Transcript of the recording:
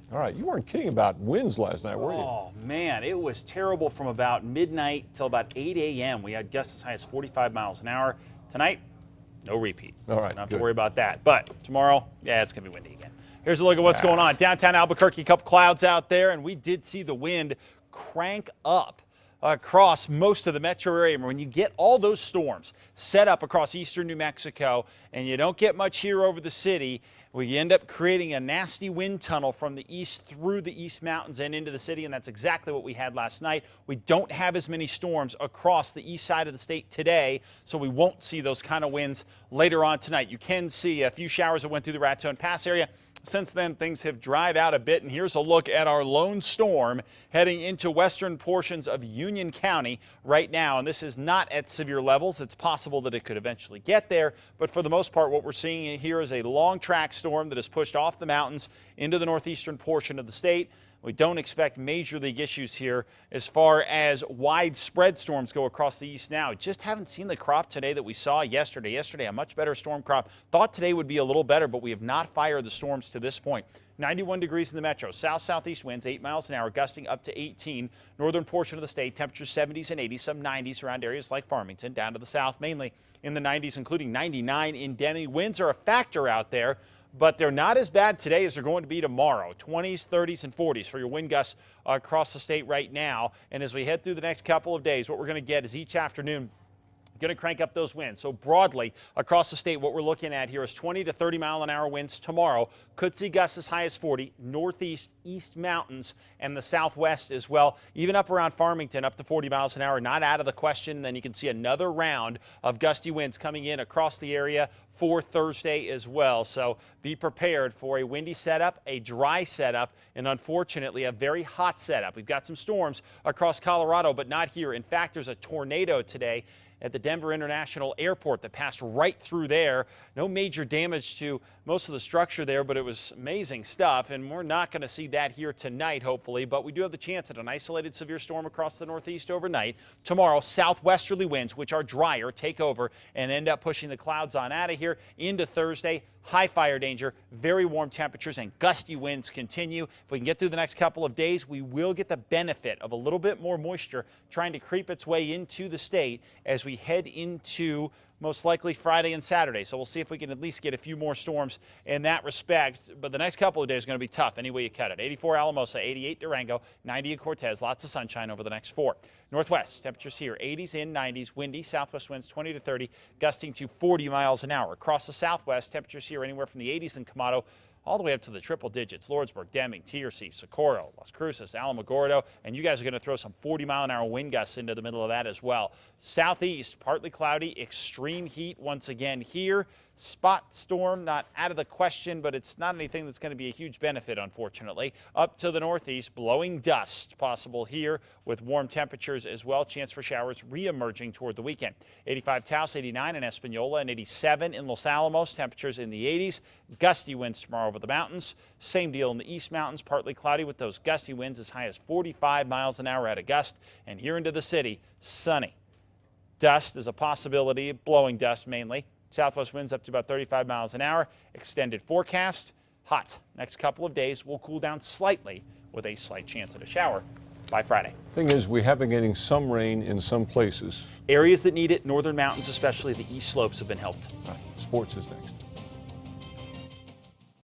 All right, you weren't kidding about winds last night, were you? Oh, man, it was terrible from about midnight till about 8 a.m. We had gusts as high as 45 miles an hour. Tonight, no repeat. All right, so don't have good. to worry about that. But tomorrow, yeah, it's going to be windy again. Here's a look at what's going on. Downtown Albuquerque, a couple clouds out there, and we did see the wind crank up across most of the metro area. When you get all those storms set up across eastern New Mexico and you don't get much here over the city, we end up creating a nasty wind tunnel from the east through the East Mountains and into the city, and that's exactly what we had last night. We don't have as many storms across the east side of the state today, so we won't see those kind of winds later on tonight. You can see a few showers that went through the Raton Pass area. Since then, things have dried out a bit, and here's a look at our lone storm heading into western portions of Union County right now. And this is not at severe levels. It's possible that it could eventually get there, but for the most part, what we're seeing here is a long track storm that is pushed off the mountains into the northeastern portion of the state. We don't expect major league issues here as far as widespread storms go across the east now. Just haven't seen the crop today that we saw yesterday. Yesterday, a much better storm crop. Thought today would be a little better, but we have not fired the storms to this point. 91 degrees in the metro. South-southeast winds, 8 miles an hour, gusting up to 18. Northern portion of the state, temperatures 70s and 80s, some 90s around areas like Farmington. Down to the south, mainly in the 90s, including 99 in Denny. Winds are a factor out there, but they're not as bad today as they're going to be tomorrow. 20s, 30s, and 40s for your wind gusts across the state right now. And as we head through the next couple of days, what we're going to get is each afternoon going to crank up those winds. So broadly across the state, what we're looking at here is 20 to 30 mile an hour winds tomorrow. Could see gusts as high as 40, northeast, east mountains, and the southwest as well. Even up around Farmington, up to 40 miles an hour, not out of the question. Then you can see another round of gusty winds coming in across the area for Thursday as well. So be prepared for a windy setup, a dry setup, and unfortunately a very hot setup. We've got some storms across Colorado, but not here. In fact, there's a tornado today at the Denver International Airport that passed right through there. No major damage to most of the structure there, but it was amazing stuff, and we're not going to see that here tonight, hopefully, but we do have the chance at an isolated severe storm across the northeast overnight. Tomorrow, southwesterly winds, which are drier, take over and end up pushing the clouds on out of here into Thursday. High fire danger, very warm temperatures, and gusty winds continue. If we can get through the next couple of days, we will get the benefit of a little bit more moisture trying to creep its way into the state as we head into most likely Friday and Saturday. So we'll see if we can at least get a few more storms in that respect. But the next couple of days are going to be tough any way you cut it. 84 Alamosa, 88 Durango, 90 in Cortez. Lots of sunshine over the next 4. Northwest, temperatures here, 80s and 90s. Windy, southwest winds 20 to 30, gusting to 40 miles an hour. Across the southwest, temperatures here anywhere from the 80s in Camado all the way up to the triple digits. Lordsburg, Deming, TRC, Socorro, Las Cruces, Alamogordo, and you guys are going to throw some 40-mile-an-hour wind gusts into the middle of that as well. Southeast, partly cloudy, extreme heat once again here. Spot storm, not out of the question, but it's not anything that's going to be a huge benefit, unfortunately. Up to the northeast, blowing dust possible here with warm temperatures as well. Chance for showers re-emerging toward the weekend. 85 Taos, 89 in Espanola, and 87 in Los Alamos. Temperatures in the 80s. Gusty winds tomorrow over the mountains. Same deal in the East Mountains, partly cloudy with those gusty winds as high as 45 miles an hour at a gust. And here into the city, sunny. Dust is a possibility, blowing dust mainly. Southwest winds up to about 35 miles an hour. Extended forecast, hot. Next couple of days will cool down slightly with a slight chance at a shower by Friday. Thing is, we have been getting some rain in some places. Areas that need it, northern mountains, especially the east slopes, have been helped. All right, sports is next.